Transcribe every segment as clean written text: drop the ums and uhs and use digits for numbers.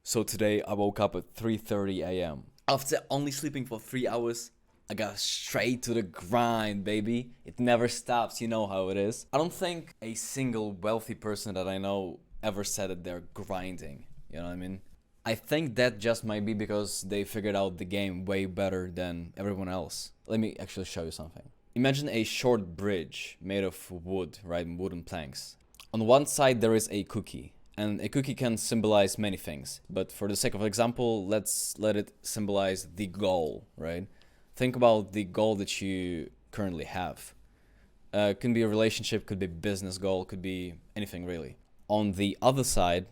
So today I woke up at 3:30 a.m. After only sleeping for 3 hours, I got straight to the grind, baby. It never stops, you know how it is. I don't think a single wealthy person that I know ever said that they're grinding, you know what I mean? I think that just might be because they figured out the game way better than everyone else. Let me actually show you something. Imagine a short bridge made of wood, right? Wooden planks. On one side there is a cookie, and a cookie can symbolize many things, but for the sake of example, let's let it symbolize the goal, right? Think about the goal that you currently have. Could be a relationship, could be a business goal, could be anything really. On the other side,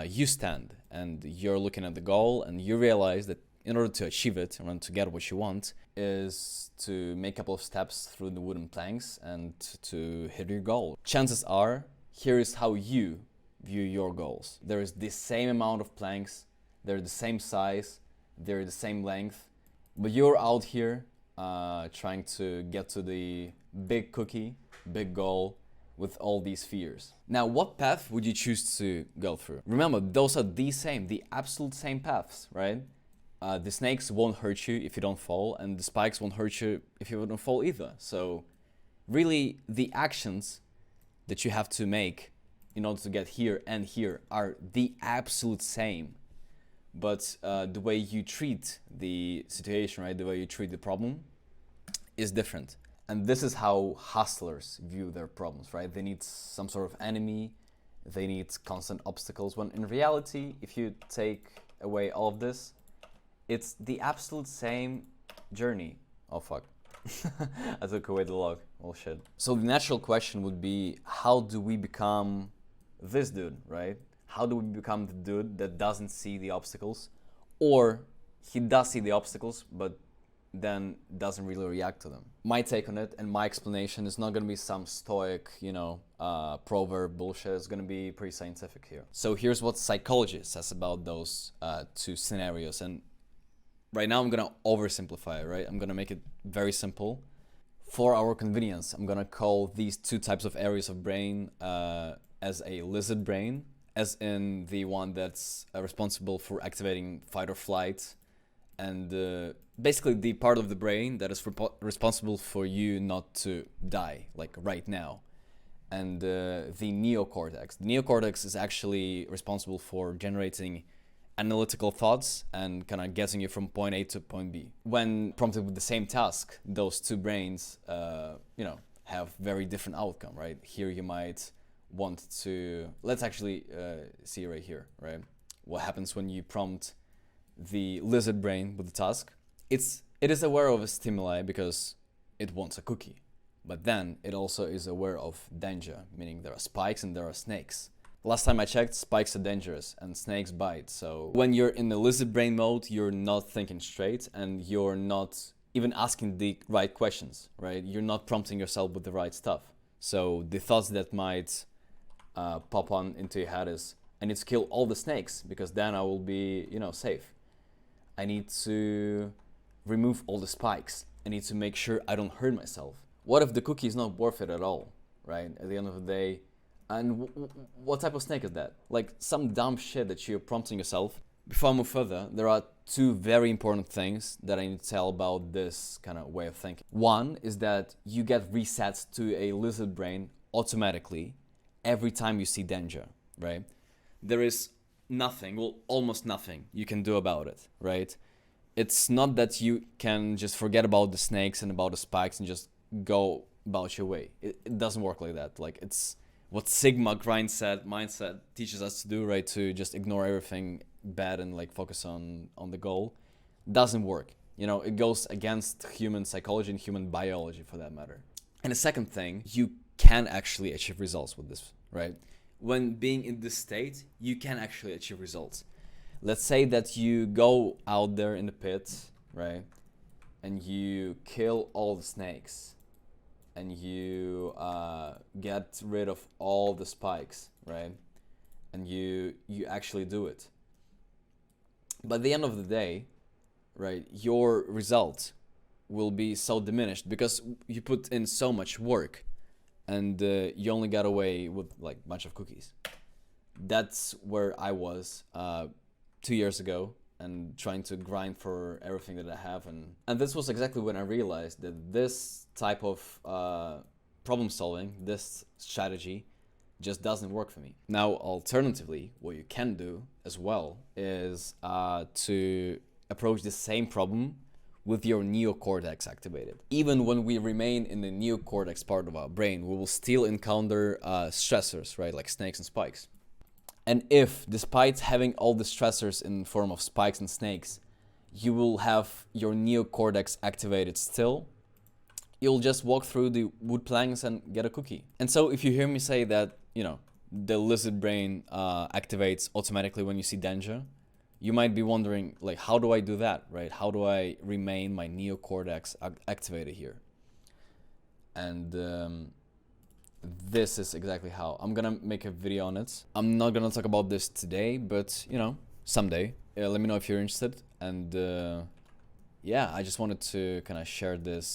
you stand and you're looking at the goal and you realize that in order to achieve it, in order to get what you want, is to make a couple of steps through the wooden planks and to hit your goal. Chances are, here is how you view your goals. There is the same amount of planks, they're the same size, they're the same length, but you're out here trying to get to the big cookie, big goal with all these fears. Now, what path would you choose to go through? Remember, those are the absolute same paths, right? The snakes won't hurt you if you don't fall, and the spikes won't hurt you if you don't fall either. So, really, the actions that you have to make in order to get here and here are the absolute same. But the way you treat the situation, right, the way you treat the problem is different. And this is how hustlers view their problems, right? They need some sort of enemy, they need constant obstacles, when in reality, if you take away all of this, it's the absolute same journey. Oh fuck. I took away the log. Oh shit. So the natural question would be, how do we become this dude, right? How do we become the dude that doesn't see the obstacles? Or he does see the obstacles, but then doesn't really react to them. My take on it and my explanation is not going to be some stoic, proverb bullshit. It's going to be pretty scientific here. So here's what psychology says about those two scenarios. And right now I'm going to oversimplify it, right? I'm going to make it very simple. For our convenience, I'm going to call these two types of areas of brain as a lizard brain, as in the one that's responsible for activating fight or flight, and basically the part of the brain that is responsible for you not to die, like right now. And the neocortex. The neocortex is actually responsible for generating analytical thoughts and kind of getting you from point A to point B. When prompted with the same task, those two brains, have very different outcome, right? Here you might want to, let's actually see right here, right? What happens when you prompt the lizard brain with the task? It is aware of a stimuli because it wants a cookie, but then it also is aware of danger, meaning there are spikes and there are snakes. Last time I checked, spikes are dangerous and snakes bite. So when you're in the lizard brain mode, you're not thinking straight and you're not even asking the right questions, right? You're not prompting yourself with the right stuff. So the thoughts that might pop on into your head is, I need to kill all the snakes because then I will be, safe. I need to remove all the spikes. I need to make sure I don't hurt myself. What if the cookie is not worth it at all, right? At the end of the day, and what type of snake is that? Like some dumb shit that you're prompting yourself. Before I move further, there are two very important things that I need to tell about this kind of way of thinking. One is that you get reset to a lizard brain automatically every time you see danger, right? There is nothing, well, almost nothing you can do about it, right? It's not that you can just forget about the snakes and about the spikes and just go about your way. It doesn't work like that. Like, it's what Sigma mindset teaches us to do, right? To just ignore everything bad and like focus on the goal. Doesn't work. It goes against human psychology and human biology for that matter. And the second thing, you can actually achieve results with this, right? When being in this state, you can actually achieve results. Let's say that you go out there in the pit, right? And you kill all the snakes and you get rid of all the spikes, right? And you actually do it. But at the end of the day, right, your result will be so diminished because you put in so much work and you only got away with like a bunch of cookies. That's where I was 2 years ago and trying to grind for everything that I have, and this was exactly when I realized that this type of problem solving, this strategy, just doesn't work for me. Now, alternatively, what you can do as well is to approach the same problem with your neocortex activated. Even when we remain in the neocortex part of our brain, we will still encounter stressors, right, like snakes and spikes. And if, despite having all the stressors in the form of spikes and snakes, you will have your neocortex activated still, you'll just walk through the wood planks and get a cookie. And so if you hear me say that, you know, the lizard brain activates automatically when you see danger, you might be wondering, like, how do I do that, right? How do I remain my neocortex activated here? And this is exactly how. I'm gonna make a video on it. I'm not gonna talk about this today, but, you know, someday. Let me know if you're interested. And yeah, I just wanted to kind of share this